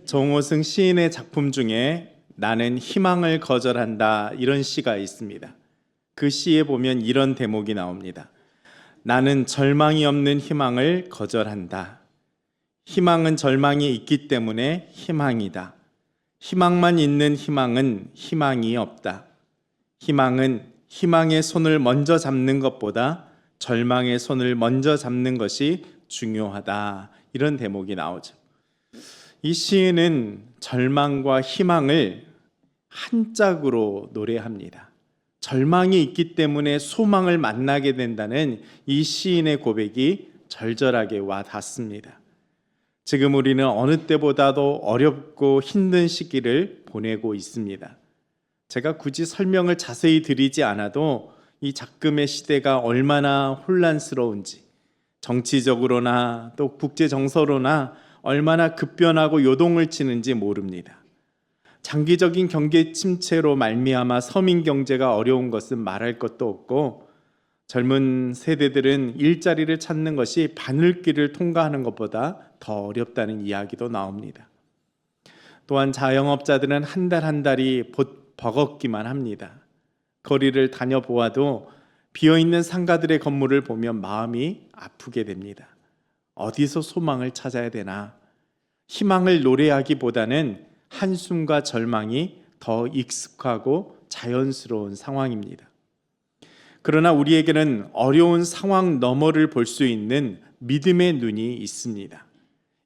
정호승 시인의 작품 중에 나는 희망을 거절한다 이런 시가 있습니다. 그 시에 보면 이런 대목이 나옵니다. 나는 절망이 없는 희망을 거절한다. 희망은 절망이 있기 때문에 희망이다. 희망만 있는 희망은 희망이 없다. 희망은 희망의 손을 먼저 잡는 것보다 절망의 손을 먼저 잡는 것이 중요하다. 이런 대목이 나오죠. 이 시인은 절망과 희망을 한 짝으로 노래합니다. 절망이 있기 때문에 소망을 만나게 된다는 이 시인의 고백이 절절하게 와 닿습니다. 지금 우리는 어느 때보다도 어렵고 힘든 시기를 보내고 있습니다. 제가 굳이 설명을 자세히 드리지 않아도 이 작금의 시대가 얼마나 혼란스러운지, 정치적으로나 또 국제 정서로나 얼마나 급변하고 요동을 치는지 모릅니다. 장기적인 경제 침체로 말미암아 서민 경제가 어려운 것은 말할 것도 없고, 젊은 세대들은 일자리를 찾는 것이 바늘길을 통과하는 것보다 더 어렵다는 이야기도 나옵니다. 또한 자영업자들은 한 달 한 달이 버겁기만 합니다. 거리를 다녀보아도 비어있는 상가들의 건물을 보면 마음이 아프게 됩니다. 어디서 소망을 찾아야 되나? 희망을 노래하기보다는 한숨과 절망이 더 익숙하고 자연스러운 상황입니다. 그러나 우리에게는 어려운 상황 너머를 볼 수 있는 믿음의 눈이 있습니다.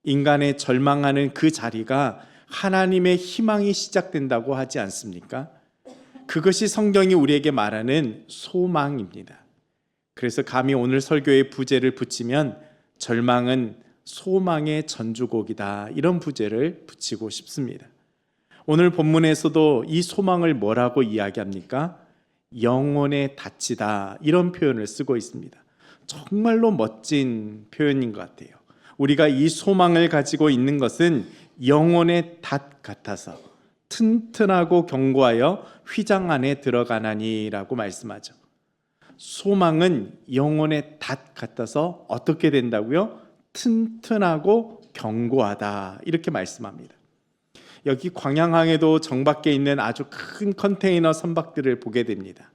인간의 절망하는 그 자리가 하나님의 희망이 시작된다고 하지 않습니까? 그것이 성경이 우리에게 말하는 소망입니다. 그래서 감히 오늘 설교의 부제를 붙이면 절망은 소망의 전주곡이다, 이런 부제를 붙이고 싶습니다. 오늘 본문에서도 이 소망을 뭐라고 이야기합니까? 영혼의 닻이다, 이런 표현을 쓰고 있습니다. 정말로 멋진 표현인 것 같아요. 우리가 이 소망을 가지고 있는 것은 영혼의 닷 같아서 튼튼하고 견고하여 휘장 안에 들어가나니라고 말씀하죠. 소망은 영혼의 닷 같아서 어떻게 된다고요? 튼튼하고 견고하다, 이렇게 말씀합니다. 여기 광양항에도 정밖에 있는 아주 큰 컨테이너 선박들을 보게 됩니다.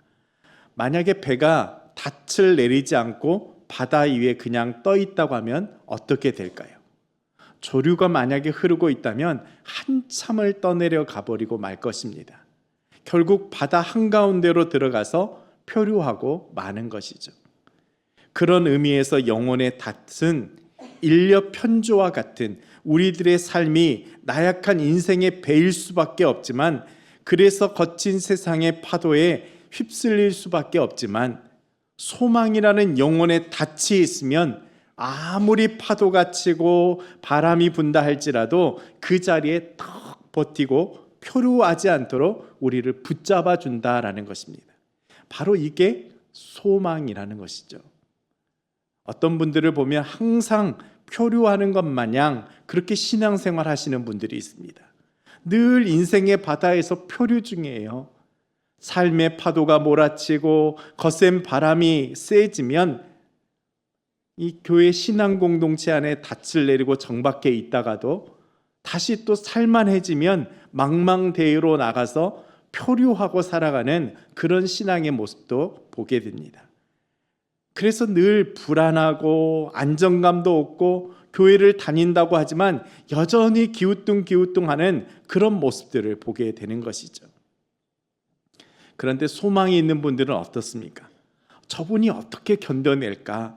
만약에 배가 닻을 내리지 않고 바다 위에 그냥 떠 있다고 하면 어떻게 될까요? 조류가 만약에 흐르고 있다면 한참을 떠내려 가버리고 말 것입니다. 결국 바다 한가운데로 들어가서 표류하고 마는 것이죠. 그런 의미에서 영혼의 닷은 인력 편조와 같은 우리들의 삶이 나약한 인생의 배일 수밖에 없지만, 그래서 거친 세상의 파도에 휩쓸릴 수밖에 없지만, 소망이라는 영혼의 닻이 있으면 아무리 파도가 치고 바람이 분다 할지라도 그 자리에 턱 버티고 표류하지 않도록 우리를 붙잡아 준다라는 것입니다. 바로 이게 소망이라는 것이죠. 어떤 분들을 보면 항상 표류하는 것 마냥 그렇게 신앙생활 하시는 분들이 있습니다. 늘 인생의 바다에서 표류 중이에요. 삶의 파도가 몰아치고 거센 바람이 세지면 이 교회 신앙 공동체 안에 닻을 내리고 정밖에 있다가도 다시 또 살만해지면 망망대해로 나가서 표류하고 살아가는 그런 신앙의 모습도 보게 됩니다. 그래서 늘 불안하고 안정감도 없고 교회를 다닌다고 하지만 여전히 기우뚱기우뚱하는 그런 모습들을 보게 되는 것이죠. 그런데 소망이 있는 분들은 어떻습니까? 저분이 어떻게 견뎌낼까?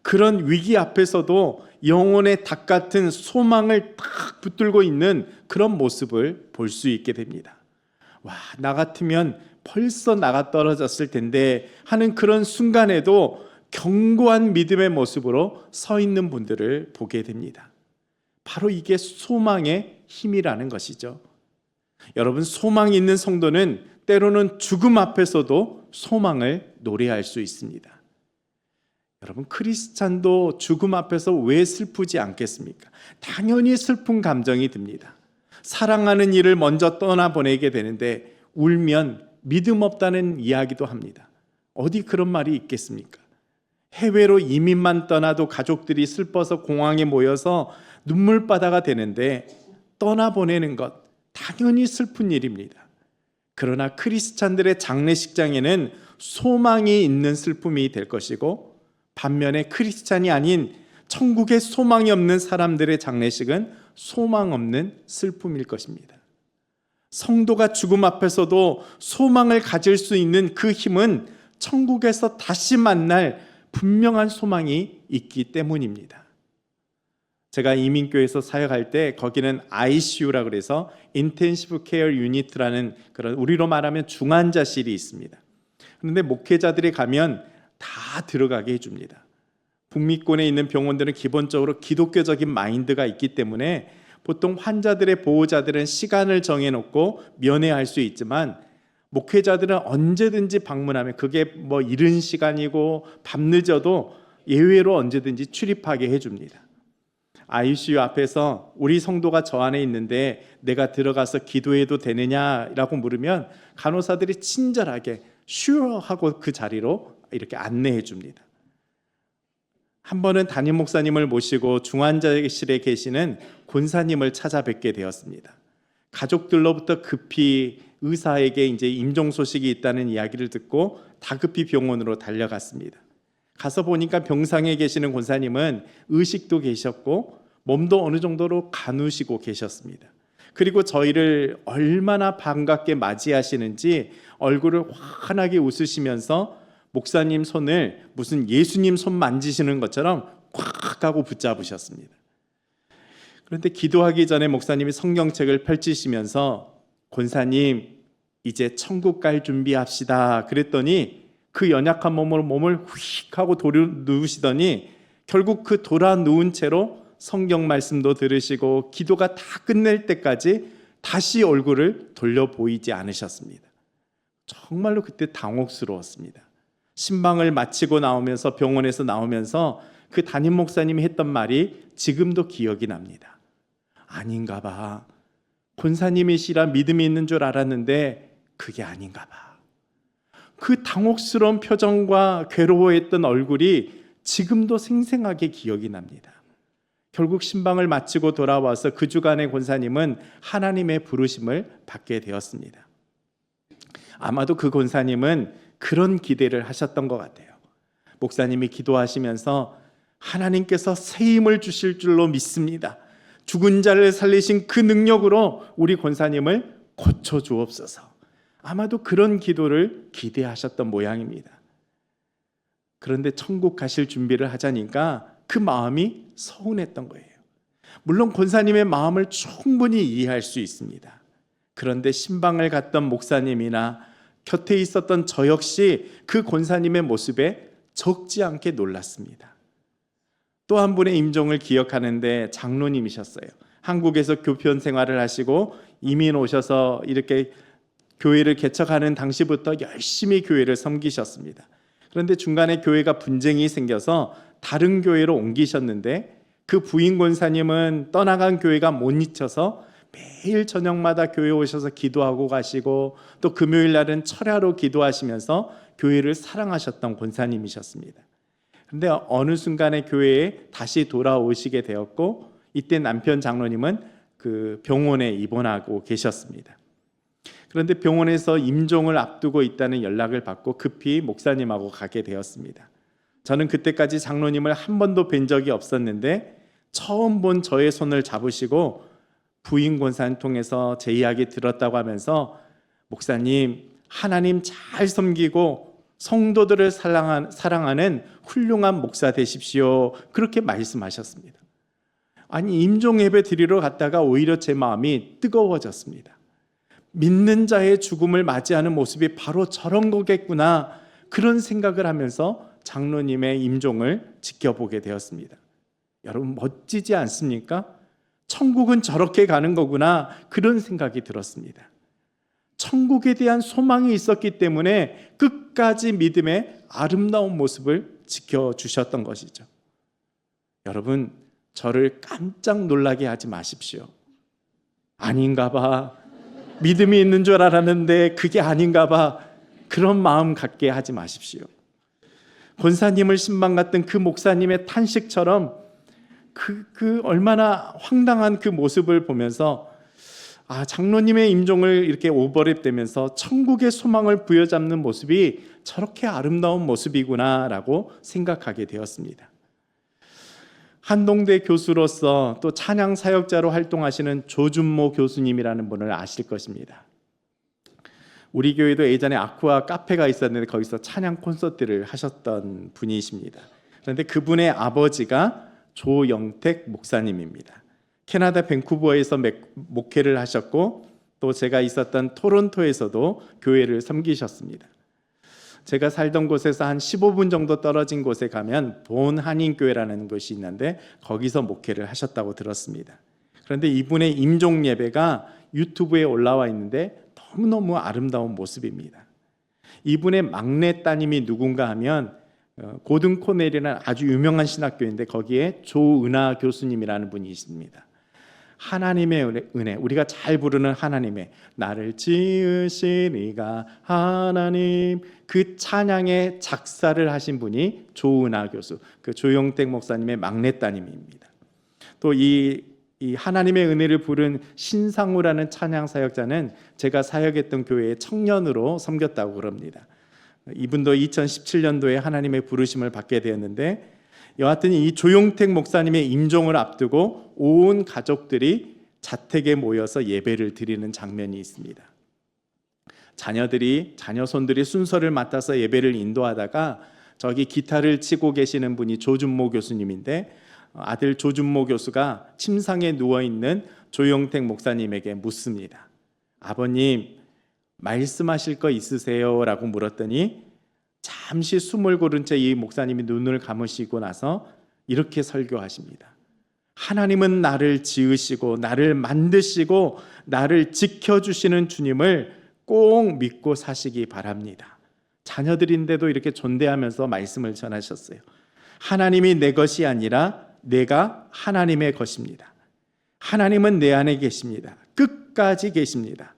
그런 위기 앞에서도 영혼의 닭 같은 소망을 딱 붙들고 있는 그런 모습을 볼 수 있게 됩니다. 와, 나 같으면 벌써 나가 떨어졌을 텐데 하는 그런 순간에도 견고한 믿음의 모습으로 서 있는 분들을 보게 됩니다. 바로 이게 소망의 힘이라는 것이죠. 여러분, 소망이 있는 성도는 때로는 죽음 앞에서도 소망을 노래할 수 있습니다. 여러분, 크리스찬도 죽음 앞에서 왜 슬프지 않겠습니까? 당연히 슬픈 감정이 듭니다. 사랑하는 이를 먼저 떠나보내게 되는데 울면 믿음 없다는 이야기도 합니다. 어디 그런 말이 있겠습니까? 해외로 이민만 떠나도 가족들이 슬퍼서 공항에 모여서 눈물바다가 되는데 떠나보내는 것 당연히 슬픈 일입니다. 그러나 크리스찬들의 장례식장에는 소망이 있는 슬픔이 될 것이고, 반면에 크리스찬이 아닌 천국에 소망이 없는 사람들의 장례식은 소망 없는 슬픔일 것입니다. 성도가 죽음 앞에서도 소망을 가질 수 있는 그 힘은 천국에서 다시 만날 분명한 소망이 있기 때문입니다. 제가 이민교회에서 사역할 때 거기는 ICU라 그래서 인텐시브 케어 유니트라는 그런, 우리로 말하면 중환자실이 있습니다. 그런데 목회자들이 가면 다 들어가게 해줍니다. 북미권에 있는 병원들은 기본적으로 기독교적인 마인드가 있기 때문에 보통 환자들의 보호자들은 시간을 정해놓고 면회할 수 있지만, 목회자들은 언제든지 방문하면, 그게 뭐 이른 시간이고 밤늦어도 예외로 언제든지 출입하게 해줍니다. ICU 앞에서 우리 성도가 저 안에 있는데 내가 들어가서 기도해도 되느냐라고 물으면 간호사들이 친절하게 sure 하고 그 자리로 이렇게 안내해 줍니다. 한 번은 담임 목사님을 모시고 중환자실에 계시는 권사님을 찾아뵙게 되었습니다. 가족들로부터 급히 의사에게 이제 임종 소식이 있다는 이야기를 듣고 다급히 병원으로 달려갔습니다. 가서 보니까 병상에 계시는 권사님은 의식도 계셨고 몸도 어느 정도로 가누시고 계셨습니다. 그리고 저희를 얼마나 반갑게 맞이하시는지 얼굴을 환하게 웃으시면서 목사님 손을 무슨 예수님 손 만지시는 것처럼 꽉 하고 붙잡으셨습니다. 그런데 기도하기 전에 목사님이 성경책을 펼치시면서 권사님 이제 천국 갈 준비합시다 그랬더니 그 연약한 몸을 휙 하고 누우시더니 결국 그 돌아 누운 채로 성경 말씀도 들으시고 기도가 다 끝낼 때까지 다시 얼굴을 돌려 보이지 않으셨습니다. 정말로 그때 당혹스러웠습니다. 신방을 마치고 나오면서, 병원에서 나오면서 그 담임 목사님이 했던 말이 지금도 기억이 납니다. 아닌가 봐. 권사님이시라 믿음이 있는 줄 알았는데 그게 아닌가 봐. 그 당혹스러운 표정과 괴로워했던 얼굴이 지금도 생생하게 기억이 납니다. 결국 신방을 마치고 돌아와서 그 주간의 권사님은 하나님의 부르심을 받게 되었습니다. 아마도 그 권사님은 그런 기대를 하셨던 것 같아요. 목사님이 기도하시면서 하나님께서 새 힘을 주실 줄로 믿습니다. 죽은 자를 살리신 그 능력으로 우리 권사님을 고쳐주옵소서. 아마도 그런 기도를 기대하셨던 모양입니다. 그런데 천국 가실 준비를 하자니까 그 마음이 서운했던 거예요. 물론 권사님의 마음을 충분히 이해할 수 있습니다. 그런데 신방을 갔던 목사님이나 곁에 있었던 저 역시 그 권사님의 모습에 적지 않게 놀랐습니다. 또 한 분의 임종을 기억하는데 장로님이셨어요. 한국에서 교편 생활을 하시고 이민 오셔서 이렇게 교회를 개척하는 당시부터 열심히 교회를 섬기셨습니다. 그런데 중간에 교회가 분쟁이 생겨서 다른 교회로 옮기셨는데 그 부인 권사님은 떠나간 교회가 못 잊혀서 매일 저녁마다 교회 오셔서 기도하고 가시고 또 금요일 날은 철야로 기도하시면서 교회를 사랑하셨던 권사님이셨습니다. 그런데 어느 순간에 교회에 다시 돌아오시게 되었고 이때 남편 장로님은 그 병원에 입원하고 계셨습니다. 그런데 병원에서 임종을 앞두고 있다는 연락을 받고 급히 목사님하고 가게 되었습니다. 저는 그때까지 장로님을 한 번도 뵌 적이 없었는데 처음 본 저의 손을 잡으시고 부인 권사님 통해서 제 이야기 들었다고 하면서 목사님 하나님 잘 섬기고 성도들을 사랑하는 훌륭한 목사 되십시오. 그렇게 말씀하셨습니다. 아니 임종 예배 드리러 갔다가 오히려 제 마음이 뜨거워졌습니다. 믿는 자의 죽음을 맞이하는 모습이 바로 저런 거겠구나, 그런 생각을 하면서 장로님의 임종을 지켜보게 되었습니다. 여러분 멋지지 않습니까? 천국은 저렇게 가는 거구나, 그런 생각이 들었습니다. 천국에 대한 소망이 있었기 때문에 끝까지 믿음의 아름다운 모습을 지켜주셨던 것이죠. 여러분 저를 깜짝 놀라게 하지 마십시오. 아닌가 봐, 믿음이 있는 줄 알았는데 그게 아닌가 봐, 그런 마음 갖게 하지 마십시오. 권사님을 신방 갔던 그 목사님의 탄식처럼 그 얼마나 황당한 그 모습을 보면서 장로님의 임종을 이렇게 오버랩되면서 천국의 소망을 부여잡는 모습이 저렇게 아름다운 모습이구나라고 생각하게 되었습니다. 한동대 교수로서 또 찬양 사역자로 활동하시는 조준모 교수님이라는 분을 아실 것입니다. 우리 교회도 예전에 아쿠아 카페가 있었는데 거기서 찬양 콘서트를 하셨던 분이십니다. 그런데 그분의 아버지가 조영택 목사님입니다. 캐나다 밴쿠버에서 목회를 하셨고 또 제가 있었던 토론토에서도 교회를 섬기셨습니다. 제가 살던 곳에서 한 15분 정도 떨어진 곳에 가면 본 한인교회라는 곳이 있는데 거기서 목회를 하셨다고 들었습니다. 그런데 이분의 임종 예배가 유튜브에 올라와 있는데 너무너무 아름다운 모습입니다. 이분의 막내 따님이 누군가 하면 고든 코넬이라는 아주 유명한 신학교인데 거기에 조은하 교수님이라는 분이 있습니다. 하나님의 은혜, 우리가 잘 부르는 하나님의 나를 지으신 이가 하나님, 그 찬양의 작사를 하신 분이 조은하 교수, 그 조영택 목사님의 막내 따님입니다. 또 이 하나님의 은혜를 부른 신상우라는 찬양 사역자는 제가 사역했던 교회의 청년으로 섬겼다고 그럽니다. 이분도 2017년도에 하나님의 부르심을 받게 되었는데 여하튼 이 조용택 목사님의 임종을 앞두고 온 가족들이 자택에 모여서 예배를 드리는 장면이 있습니다. 자녀손들이 순서를 맡아서 예배를 인도하다가 저기 기타를 치고 계시는 분이 조준모 교수님인데 아들 조준모 교수가 침상에 누워있는 조용택 목사님에게 묻습니다. 아버님, 말씀하실 거 있으세요? 라고 물었더니 잠시 숨을 고른 채 이 목사님이 눈을 감으시고 나서 이렇게 설교하십니다. 하나님은 나를 지으시고 나를 만드시고 나를 지켜주시는 주님을 꼭 믿고 사시기 바랍니다. 자녀들인데도 이렇게 존대하면서 말씀을 전하셨어요. 하나님이 내 것이 아니라 내가 하나님의 것입니다. 하나님은 내 안에 계십니다. 끝까지 계십니다.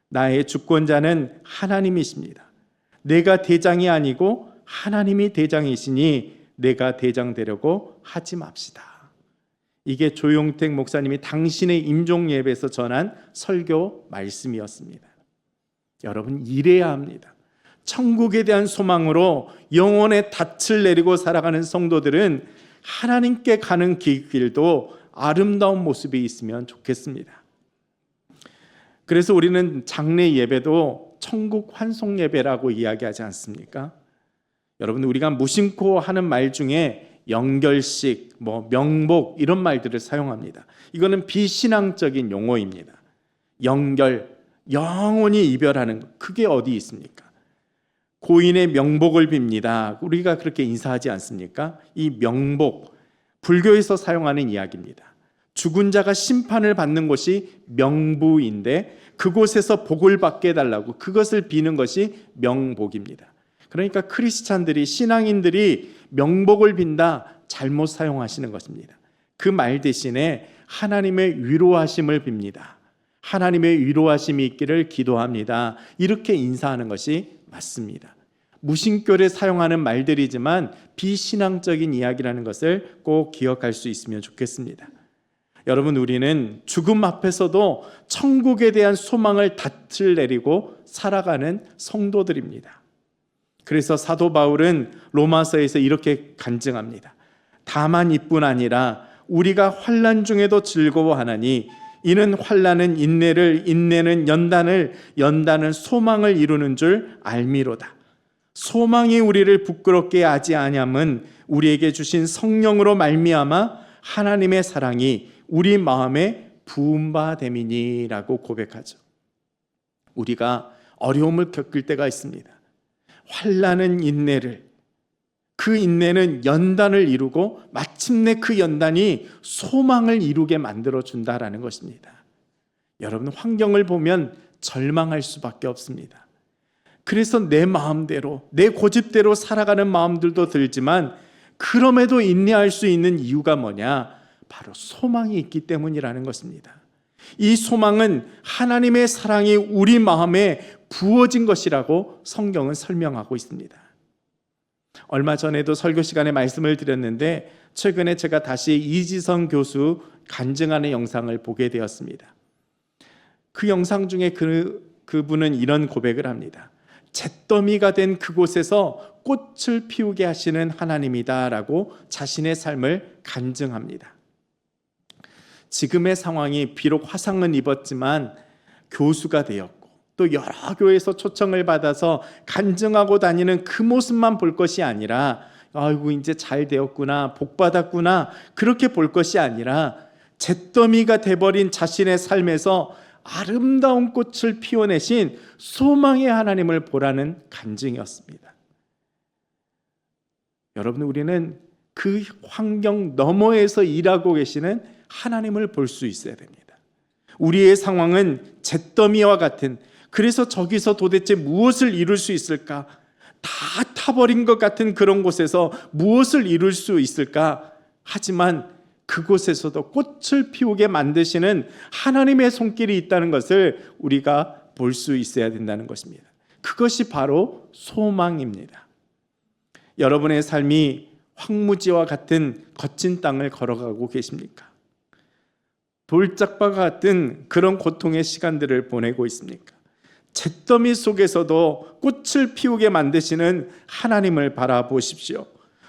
나의 주권자는 하나님이십니다. 내가 대장이 아니고 하나님이 대장이시니 내가 대장 되려고 하지 맙시다. 이게 조용택 목사님이 당신의 임종 예배에서 전한 설교 말씀이었습니다. 여러분, 이래야 합니다. 천국에 대한 소망으로 영혼의 닻을 내리고 살아가는 성도들은 하나님께 가는 길도 아름다운 모습이 있으면 좋겠습니다. 그래서 우리는 장례 예배도 천국 환송 예배라고 이야기하지 않습니까? 여러분, 우리가 무심코 하는 말 중에 영결식, 명복 이런 말들을 사용합니다. 이거는 비신앙적인 용어입니다. 영결, 영원히 이별하는 것, 그게 어디 있습니까? 고인의 명복을 빕니다. 우리가 그렇게 인사하지 않습니까? 이 명복, 불교에서 사용하는 이야기입니다. 죽은 자가 심판을 받는 곳이 명부인데 그곳에서 복을 받게 해달라고 그것을 비는 것이 명복입니다. 그러니까 크리스찬들이, 신앙인들이 명복을 빈다, 잘못 사용하시는 것입니다. 그 말 대신에 하나님의 위로하심을 빕니다. 하나님의 위로하심이 있기를 기도합니다. 이렇게 인사하는 것이 맞습니다. 무신교를 사용하는 말들이지만 비신앙적인 이야기라는 것을 꼭 기억할 수 있으면 좋겠습니다. 여러분, 우리는 죽음 앞에서도 천국에 대한 소망을 닻을 내리고 살아가는 성도들입니다. 그래서 사도 바울은 로마서에서 이렇게 간증합니다. 다만 이뿐 아니라 우리가 환난 중에도 즐거워하나니 이는 환난은 인내를, 인내는 연단을, 연단은 소망을 이루는 줄 알미로다. 소망이 우리를 부끄럽게 하지 아니함은 우리에게 주신 성령으로 말미암아 하나님의 사랑이 우리 마음에 부은 바 됨이니라고 고백하죠. 우리가 어려움을 겪을 때가 있습니다. 환난은 인내를, 그 인내는 연단을 이루고 마침내 그 연단이 소망을 이루게 만들어준다라는 것입니다. 여러분, 환경을 보면 절망할 수밖에 없습니다. 그래서 내 마음대로, 내 고집대로 살아가는 마음들도 들지만 그럼에도 인내할 수 있는 이유가 뭐냐? 바로 소망이 있기 때문이라는 것입니다. 이 소망은 하나님의 사랑이 우리 마음에 부어진 것이라고 성경은 설명하고 있습니다. 얼마 전에도 설교 시간에 말씀을 드렸는데 최근에 제가 다시 이지성 교수 간증하는 영상을 보게 되었습니다. 그 영상 중에 그분은 이런 고백을 합니다. 잿더미가 된 그곳에서 꽃을 피우게 하시는 하나님이다라고 자신의 삶을 간증합니다. 지금의 상황이 비록 화상은 입었지만 교수가 되었고 또 여러 교회에서 초청을 받아서 간증하고 다니는 그 모습만 볼 것이 아니라 아이고 이제 잘 되었구나, 복 받았구나, 그렇게 볼 것이 아니라 잿더미가 돼버린 자신의 삶에서 아름다운 꽃을 피워내신 소망의 하나님을 보라는 간증이었습니다. 여러분, 우리는 그 환경 너머에서 일하고 계시는 하나님을 볼 수 있어야 됩니다. 우리의 상황은 잿더미와 같은, 그래서 저기서 도대체 무엇을 이룰 수 있을까? 다 타버린 것 같은 그런 곳에서 무엇을 이룰 수 있을까? 하지만 그곳에서도 꽃을 피우게 만드시는 하나님의 손길이 있다는 것을 우리가 볼 수 있어야 된다는 것입니다. 그것이 바로 소망입니다. 여러분의 삶이 황무지와 같은 거친 땅을 걸어가고 계십니까? 돌짝과 같은 그런 고통의 시간들을 보내고 있습니까? 잿더미 속에서도 꽃을 피우게 만드시는 하나님을 바라보십시오.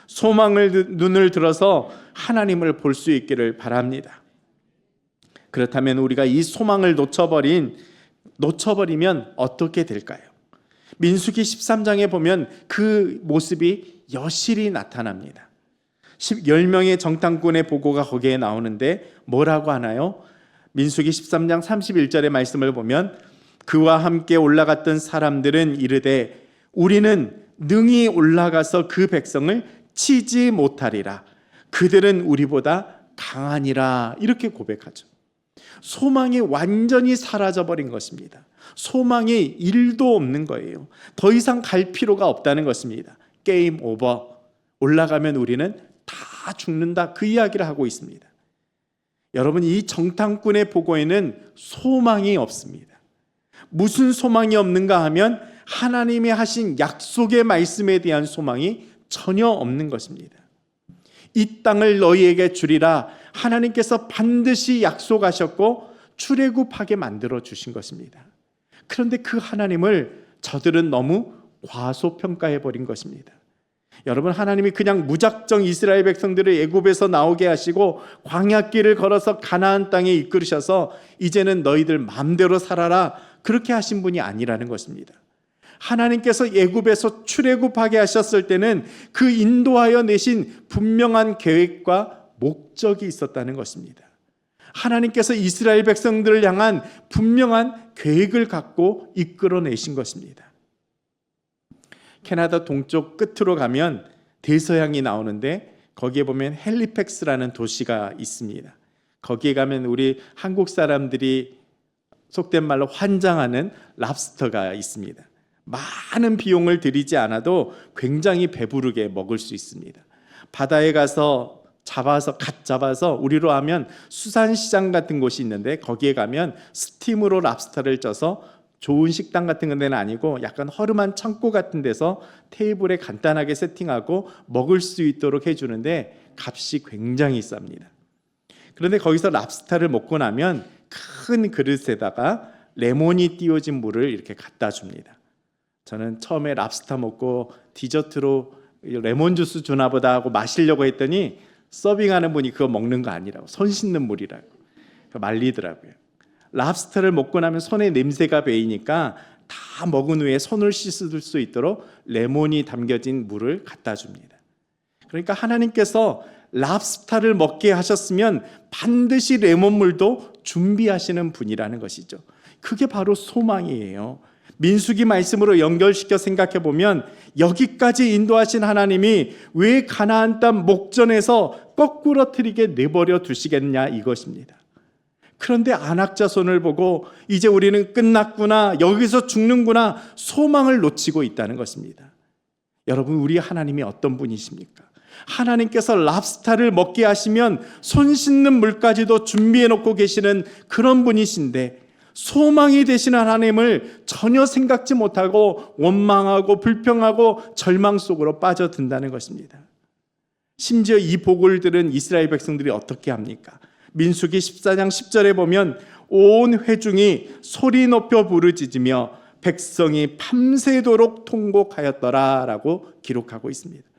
소망을 눈을 들어서 하나님을 볼 수 있기를 바랍니다. 그렇다면 우리가 이 소망을 놓쳐버리면 어떻게 될까요? 민수기 13장에 보면 그 모습이 여실히 나타납니다. 10명의 정탐꾼의 보고가 거기에 나오는데 뭐라고 하나요? 민수기 13장 31절의 말씀을 보면 그와 함께 올라갔던 사람들은 이르되 우리는 능히 올라가서 그 백성을 치지 못하리라. 그들은 우리보다 강하니라. 이렇게 고백하죠. 소망이 완전히 사라져버린 것입니다. 소망이 1도 없는 거예요. 더 이상 갈 필요가 없다는 것입니다. 게임 오버. 올라가면 우리는 다 죽는다. 그 이야기를 하고 있습니다. 여러분, 이 정탐꾼의 보고에는 소망이 없습니다. 무슨 소망이 없는가 하면 하나님이 하신 약속의 말씀에 대한 소망이 전혀 없는 것입니다. 이 땅을 너희에게 주리라 하나님께서 반드시 약속하셨고 출애굽하게 만들어 주신 것입니다. 그런데 그 하나님을 저들은 너무 과소평가해 버린 것입니다. 여러분, 하나님이 그냥 무작정 이스라엘 백성들을 애굽에서 나오게 하시고 광야길을 걸어서 가나안 땅에 이끌으셔서 이제는 너희들 마음대로 살아라, 그렇게 하신 분이 아니라는 것입니다. 하나님께서 애굽에서 출애굽하게 하셨을 때는 그 인도하여 내신 분명한 계획과 목적이 있었다는 것입니다. 하나님께서 이스라엘 백성들을 향한 분명한 계획을 갖고 이끌어내신 것입니다. 캐나다 동쪽 끝으로 가면 대서양이 나오는데 거기에 보면 헬리팩스라는 도시가 있습니다. 거기에 가면 우리 한국 사람들이 속된 말로 환장하는 랍스터가 있습니다. 많은 비용을 들이지 않아도 굉장히 배부르게 먹을 수 있습니다. 바다에 가서 갓 잡아서 우리로 하면 수산시장 같은 곳이 있는데 거기에 가면 스팀으로 랍스터를 쪄서 좋은 식당 같은 데는 아니고 약간 허름한 창고 같은 데서 테이블에 간단하게 세팅하고 먹을 수 있도록 해주는데 값이 굉장히 쌉니다. 그런데 거기서 랍스터를 먹고 나면 큰 그릇에다가 레몬이 띄워진 물을 이렇게 갖다 줍니다. 저는 처음에 랍스터 먹고 디저트로 레몬 주스 주나 보다 하고 마시려고 했더니 서빙하는 분이 그거 먹는 거 아니라고, 손 씻는 물이라고 말리더라고요. 랍스터를 먹고 나면 손에 냄새가 배이니까 다 먹은 후에 손을 씻을 수 있도록 레몬이 담겨진 물을 갖다 줍니다. 그러니까 하나님께서 랍스터를 먹게 하셨으면 반드시 레몬물도 준비하시는 분이라는 것이죠. 그게 바로 소망이에요. 민수기 말씀으로 연결시켜 생각해 보면 여기까지 인도하신 하나님이 왜 가나안 땅 목전에서 거꾸러뜨리게 내버려 두시겠냐, 이것입니다. 그런데 안악자손을 보고 이제 우리는 끝났구나, 여기서 죽는구나, 소망을 놓치고 있다는 것입니다. 여러분, 우리 하나님이 어떤 분이십니까? 하나님께서 랍스타를 먹게 하시면 손 씻는 물까지도 준비해 놓고 계시는 그런 분이신데 소망이 되시는 하나님을 전혀 생각지 못하고 원망하고 불평하고 절망 속으로 빠져든다는 것입니다. 심지어 이 복을 들은 이스라엘 백성들이 어떻게 합니까? 민수기 14장 10절에 보면 온 회중이 소리 높여 부르짖으며 백성이 밤새도록 통곡하였더라라고 기록하고 있습니다.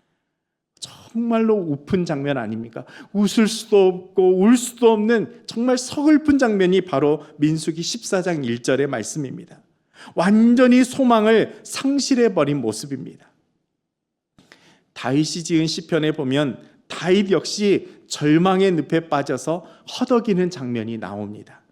정말로 우픈 장면 아닙니까? 웃을 수도 없고 울 수도 없는 정말 서글픈 장면이 바로 민수기 14장 1절의 말씀입니다. 완전히 소망을 상실해버린 모습입니다. 다윗이 지은 시편에 보면 다윗 역시 절망의 늪에 빠져서 허덕이는 장면이 나옵니다.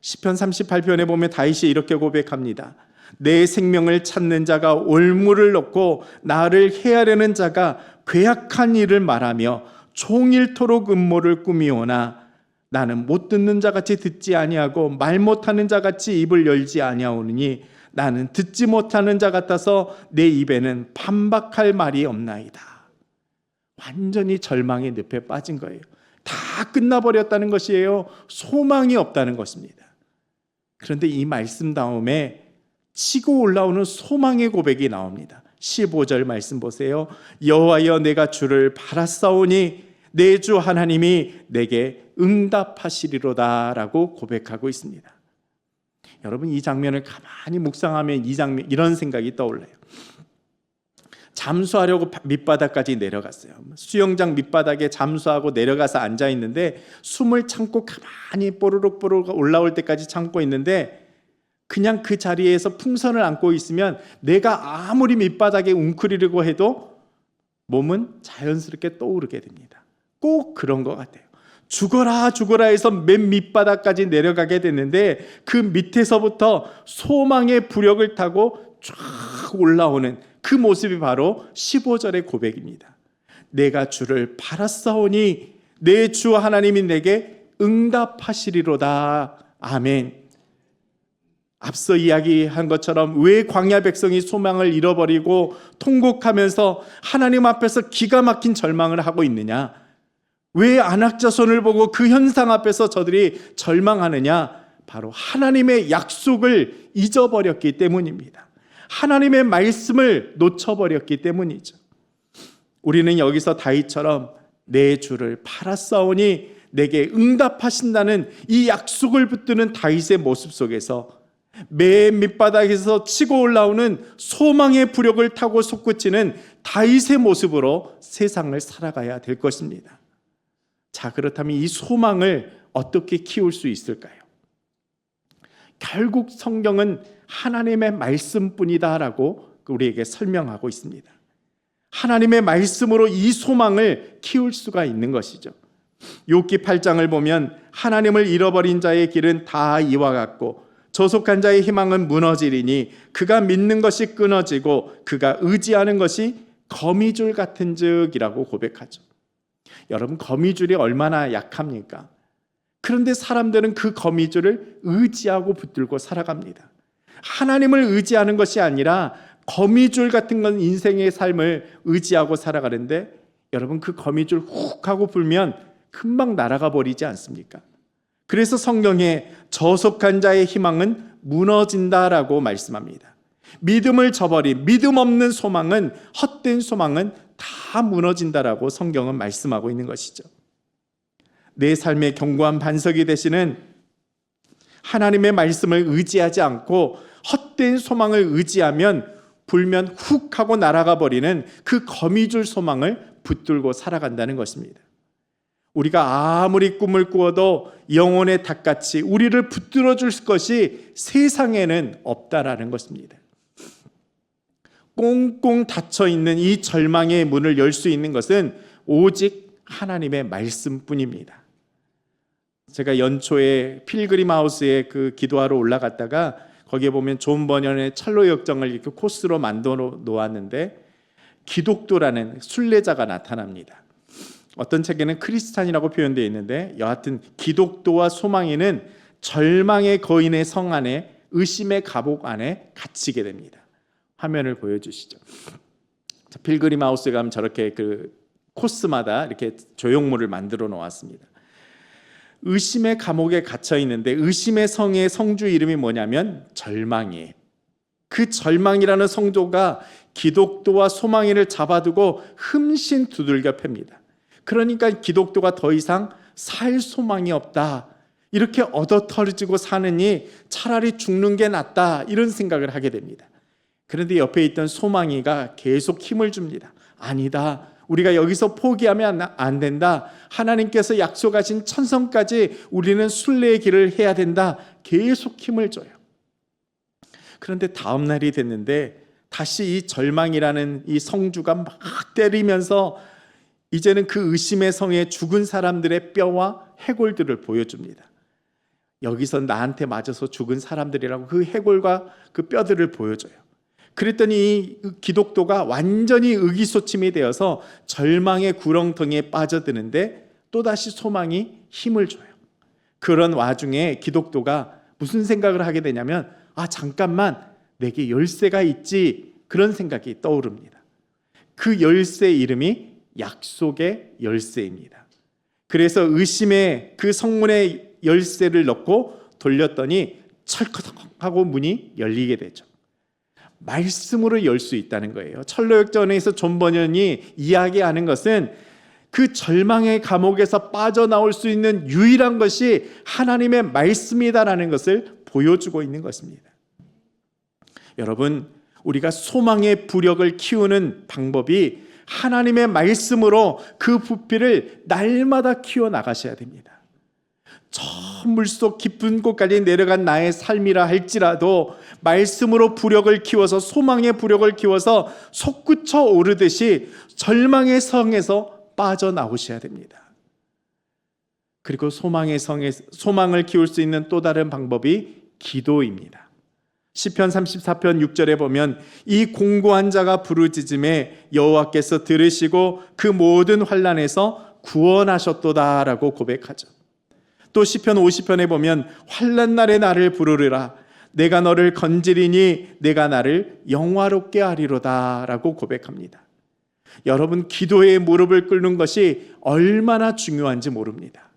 시편 38편에 보면 다윗이 이렇게 고백합니다. 내 생명을 찾는 자가 올무를 놓고 나를 해하려는 자가 괴악한 일을 말하며 종일토록 음모를 꾸미오나 나는 못 듣는 자같이 듣지 아니하고 말 못하는 자같이 입을 열지 아니하오니 나는 듣지 못하는 자 같아서 내 입에는 반박할 말이 없나이다. 완전히 절망의 늪에 빠진 거예요. 다 끝나버렸다는 것이에요. 소망이 없다는 것입니다. 그런데 이 말씀 다음에 치고 올라오는 소망의 고백이 나옵니다. 15절 말씀 보세요. 여호와여 내가 주를 바라사오니 내 주 하나님이 내게 응답하시리로다 라고 고백하고 있습니다. 여러분, 이 장면을 가만히 묵상하면 이런 생각이 떠올라요. 잠수하려고 밑바닥까지 내려갔어요. 수영장 밑바닥에 잠수하고 내려가서 앉아 있는데 숨을 참고 가만히 뽀르륵 올라올 때까지 참고 있는데 그냥 그 자리에서 풍선을 안고 있으면 내가 아무리 밑바닥에 웅크리려고 해도 몸은 자연스럽게 떠오르게 됩니다. 꼭 그런 것 같아요. 죽어라 죽어라 해서 맨 밑바닥까지 내려가게 됐는데 그 밑에서부터 소망의 부력을 타고 쫙 올라오는 그 모습이 바로 15절의 고백입니다. 내가 주를 바라사오니 내 주 하나님이 내게 응답하시리로다. 아멘. 앞서 이야기한 것처럼 왜 광야 백성이 소망을 잃어버리고 통곡하면서 하나님 앞에서 기가 막힌 절망을 하고 있느냐? 왜 안악자손을 보고 그 현상 앞에서 저들이 절망하느냐? 바로 하나님의 약속을 잊어버렸기 때문입니다. 하나님의 말씀을 놓쳐버렸기 때문이죠. 우리는 여기서 다윗처럼 내 주를 바라사오니 내게 응답하신다는 이 약속을 붙드는 다윗의 모습 속에서 맨 밑바닥에서 치고 올라오는 소망의 부력을 타고 솟구치는 다윗의 모습으로 세상을 살아가야 될 것입니다. 자, 그렇다면 이 소망을 어떻게 키울 수 있을까요? 결국 성경은 하나님의 말씀뿐이다라고 우리에게 설명하고 있습니다. 하나님의 말씀으로 이 소망을 키울 수가 있는 것이죠. 욥기 8장을 보면 하나님을 잃어버린 자의 길은 다 이와 같고 저속한 자의 희망은 무너지리니 그가 믿는 것이 끊어지고 그가 의지하는 것이 거미줄 같은즉이라고 고백하죠. 여러분, 거미줄이 얼마나 약합니까? 그런데 사람들은 그 거미줄을 의지하고 붙들고 살아갑니다. 하나님을 의지하는 것이 아니라 거미줄 같은 건 인생의 삶을 의지하고 살아가는데 여러분, 그 거미줄 훅 하고 불면 금방 날아가 버리지 않습니까? 그래서 성경에 저속한 자의 희망은 무너진다라고 말씀합니다. 믿음을 저버린 믿음 없는 소망은, 헛된 소망은 다 무너진다라고 성경은 말씀하고 있는 것이죠. 내 삶의 견고한 반석이 되시는 하나님의 말씀을 의지하지 않고 헛된 소망을 의지하면 불면 훅 하고 날아가 버리는 그 거미줄 소망을 붙들고 살아간다는 것입니다. 우리가 아무리 꿈을 꾸어도 영혼의 닭같이 우리를 붙들어 줄 것이 세상에는 없다라는 것입니다. 꽁꽁 닫혀 있는 이 절망의 문을 열 수 있는 것은 오직 하나님의 말씀뿐입니다. 제가 연초에 필그림 하우스에 그 기도하러 올라갔다가 거기에 보면 존 버년의 철로 역정을 이렇게 코스로 만들어 놓았는데 기독도라는 순례자가 나타납니다. 어떤 책에는 크리스찬이라고 표현되어 있는데 여하튼 기독도와 소망이는 절망의 거인의 성 안에 의심의 감옥 안에 갇히게 됩니다. 화면을 보여주시죠. 필그림 하우스에 가면 저렇게 그 코스마다 이렇게 조형물을 만들어 놓았습니다. 의심의 감옥에 갇혀 있는데 의심의 성의 성주 이름이 뭐냐면 절망이에요. 그 절망이라는 성조가 기독도와 소망이를 잡아두고 흠씬 두들겨 팹니다. 그러니까 기독도가 더 이상 살 소망이 없다. 이렇게 얻어터지고 사느니 차라리 죽는 게 낫다, 이런 생각을 하게 됩니다. 그런데 옆에 있던 소망이가 계속 힘을 줍니다. 아니다, 우리가 여기서 포기하면 안 된다. 하나님께서 약속하신 천성까지 우리는 순례의 길을 해야 된다. 계속 힘을 줘요. 그런데 다음 날이 됐는데 다시 이 절망이라는 이 성주가 막 때리면서 이제는 그 의심의 성에 죽은 사람들의 뼈와 해골들을 보여줍니다. 여기서 나한테 맞아서 죽은 사람들이라고 그 해골과 그 뼈들을 보여줘요. 그랬더니 이 기독도가 완전히 의기소침이 되어서 절망의 구렁텅이에 빠져드는데 또다시 소망이 힘을 줘요. 그런 와중에 기독도가 무슨 생각을 하게 되냐면, 잠깐만, 내게 열쇠가 있지, 그런 생각이 떠오릅니다. 그 열쇠 이름이 약속의 열쇠입니다. 그래서 의심의 그 성문에 열쇠를 넣고 돌렸더니 철컥하고 문이 열리게 되죠. 말씀으로 열 수 있다는 거예요. 철로역전에서 존 버년이 이야기하는 것은 그 절망의 감옥에서 빠져나올 수 있는 유일한 것이 하나님의 말씀이다라는 것을 보여주고 있는 것입니다. 여러분, 우리가 소망의 부력을 키우는 방법이 하나님의 말씀으로 그 부피를 날마다 키워나가셔야 됩니다. 저 물속 깊은 곳까지 내려간 나의 삶이라 할지라도 말씀으로 부력을 키워서, 소망의 부력을 키워서 솟구쳐 오르듯이 절망의 성에서 빠져나오셔야 됩니다. 그리고 소망을 키울 수 있는 또 다른 방법이 기도입니다. 시편 34편 6절에 보면 이 공고한 자가 부르짖음에 여호와께서 들으시고 그 모든 환난에서 구원하셨도다라고 고백하죠. 또 시편 50편에 보면 환난 날에 나를 부르리라, 내가 너를 건지리니 내가 나를 영화롭게 하리로다라고 고백합니다. 여러분, 기도에 무릎을 꿇는 것이 얼마나 중요한지 모릅니다.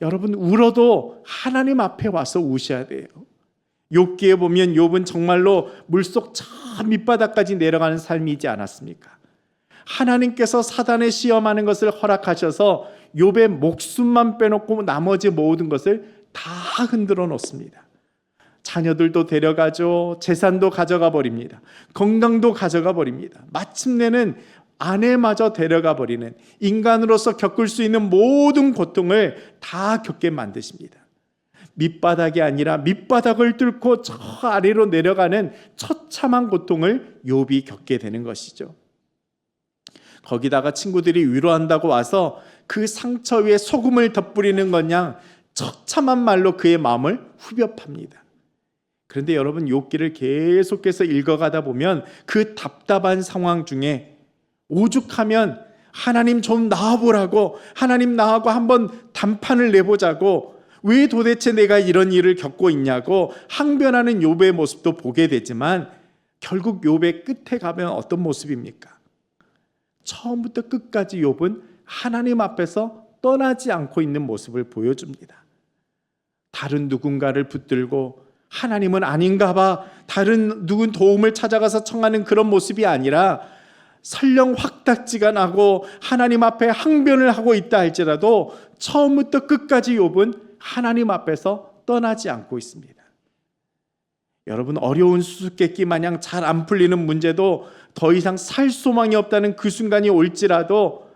여러분, 울어도 하나님 앞에 와서 우셔야 돼요. 욥기에 보면 욥은 정말로 물속 저 밑바닥까지 내려가는 삶이지 않았습니까? 하나님께서 사단의 시험하는 것을 허락하셔서 욥의 목숨만 빼놓고 나머지 모든 것을 다 흔들어 놓습니다. 자녀들도 데려가죠. 재산도 가져가 버립니다. 건강도 가져가 버립니다. 마침내는 아내마저 데려가 버리는, 인간으로서 겪을 수 있는 모든 고통을 다 겪게 만드십니다. 밑바닥이 아니라 밑바닥을 뚫고 저 아래로 내려가는 처참한 고통을 욥이 겪게 되는 것이죠. 거기다가 친구들이 위로한다고 와서 그 상처 위에 소금을 덧뿌리는 것양 처참한 말로 그의 마음을 후벼 팝니다. 그런데 여러분, 욥기를 계속해서 읽어가다 보면 그 답답한 상황 중에 오죽하면 하나님 좀 나와보라고, 하나님 나하고 한번 단판을 내보자고, 왜 도대체 내가 이런 일을 겪고 있냐고 항변하는 욥의 모습도 보게 되지만, 결국 욥의 끝에 가면 어떤 모습입니까? 처음부터 끝까지 욥은 하나님 앞에서 떠나지 않고 있는 모습을 보여줍니다. 다른 누군가를 붙들고 하나님은 아닌가 봐, 다른 누군 도움을 찾아가서 청하는 그런 모습이 아니라 설령 확닥지가 나고 하나님 앞에 항변을 하고 있다 할지라도 처음부터 끝까지 욥은 하나님 앞에서 떠나지 않고 있습니다. 여러분, 어려운 수수께끼 마냥 잘 안 풀리는 문제도 더 이상 살 소망이 없다는 그 순간이 올지라도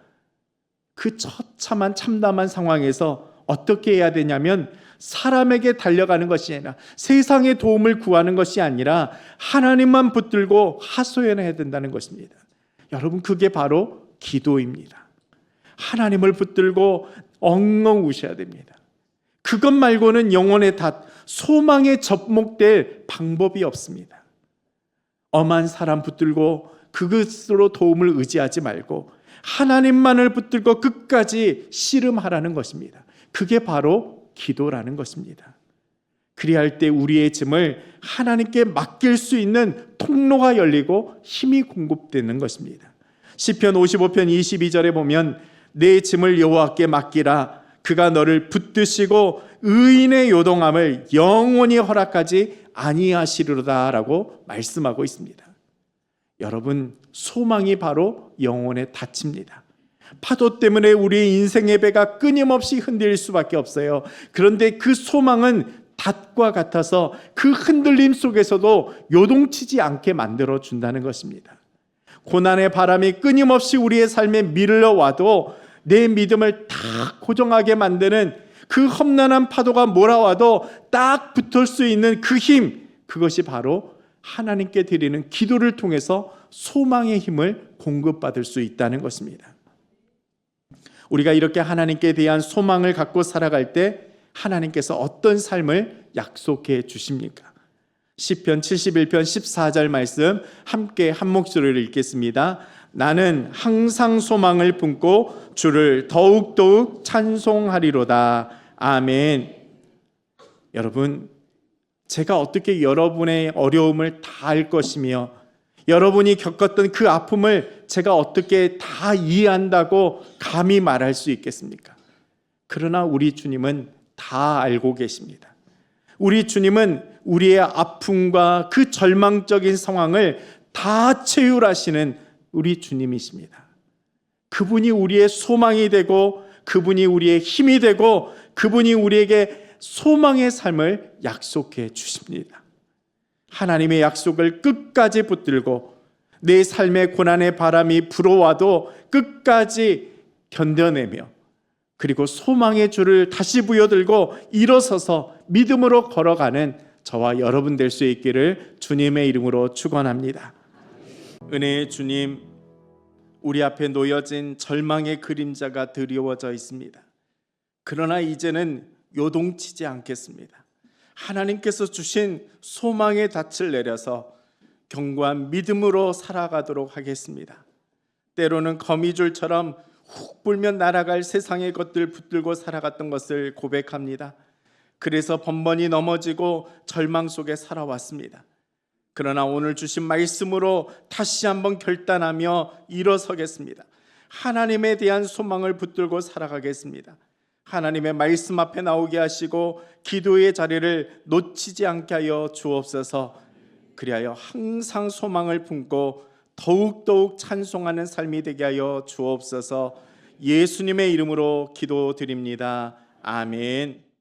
그 처참한 참담한 상황에서 어떻게 해야 되냐면, 사람에게 달려가는 것이 아니라, 세상의 도움을 구하는 것이 아니라 하나님만 붙들고 하소연해야 된다는 것입니다. 여러분, 그게 바로 기도입니다. 하나님을 붙들고 엉엉 우셔야 됩니다. 그것 말고는 영혼의 닷, 소망에 접목될 방법이 없습니다. 엄한 사람 붙들고 그것으로 도움을 의지하지 말고 하나님만을 붙들고 끝까지 씨름하라는 것입니다. 그게 바로 기도라는 것입니다. 그리할 때 우리의 짐을 하나님께 맡길 수 있는 통로가 열리고 힘이 공급되는 것입니다. 시편 55편 22절에 보면 내 짐을 여호와께 맡기라, 그가 너를 붙드시고 의인의 요동함을 영원히 허락하지 아니하시리로다라고 말씀하고 있습니다. 여러분, 소망이 바로 영혼의 닻입니다. 파도 때문에 우리의 인생의 배가 끊임없이 흔들릴 수밖에 없어요. 그런데 그 소망은 닷과 같아서 그 흔들림 속에서도 요동치지 않게 만들어 준다는 것입니다. 고난의 바람이 끊임없이 우리의 삶에 밀려와도 내 믿음을 딱 고정하게 만드는, 그 험난한 파도가 몰아와도 딱 붙을 수 있는 그 힘, 그것이 바로 하나님께 드리는 기도를 통해서 소망의 힘을 공급받을 수 있다는 것입니다. 우리가 이렇게 하나님께 대한 소망을 갖고 살아갈 때 하나님께서 어떤 삶을 약속해 주십니까? 시편 71편 14절 말씀 함께 한 목소리로 읽겠습니다. 나는 항상 소망을 품고 주를 더욱더욱 찬송하리로다. 아멘. 여러분, 제가 어떻게 여러분의 어려움을 다 알 것이며 여러분이 겪었던 그 아픔을 제가 어떻게 다 이해한다고 감히 말할 수 있겠습니까? 그러나 우리 주님은 다 알고 계십니다. 우리 주님은 우리의 아픔과 그 절망적인 상황을 다 체휼하시는 우리 주님이십니다. 그분이 우리의 소망이 되고 그분이 우리의 힘이 되고 그분이 우리에게 소망의 삶을 약속해 주십니다. 하나님의 약속을 끝까지 붙들고 내 삶의 고난의 바람이 불어와도 끝까지 견뎌내며 그리고 소망의 줄을 다시 부여들고 일어서서 믿음으로 걸어가는 저와 여러분 될 수 있기를 주님의 이름으로 축원합니다. 은혜의 주님, 우리 앞에 놓여진 절망의 그림자가 드리워져 있습니다. 그러나 이제는 요동치지 않겠습니다. 하나님께서 주신 소망의 닻을 내려서 견고한 믿음으로 살아가도록 하겠습니다. 때로는 거미줄처럼 훅 불면 날아갈 세상의 것들 붙들고 살아갔던 것을 고백합니다. 그래서 번번이 넘어지고 절망 속에 살아왔습니다. 그러나 오늘 주신 말씀으로 다시 한번 결단하며 일어서겠습니다. 하나님에 대한 소망을 붙들고 살아가겠습니다. 하나님의 말씀 앞에 나오게 하시고 기도의 자리를 놓치지 않게 하여 주옵소서. 그리하여 항상 소망을 품고 더욱더욱 찬송하는 삶이 되게 하여 주옵소서. 예수님의 이름으로 기도드립니다. 아멘.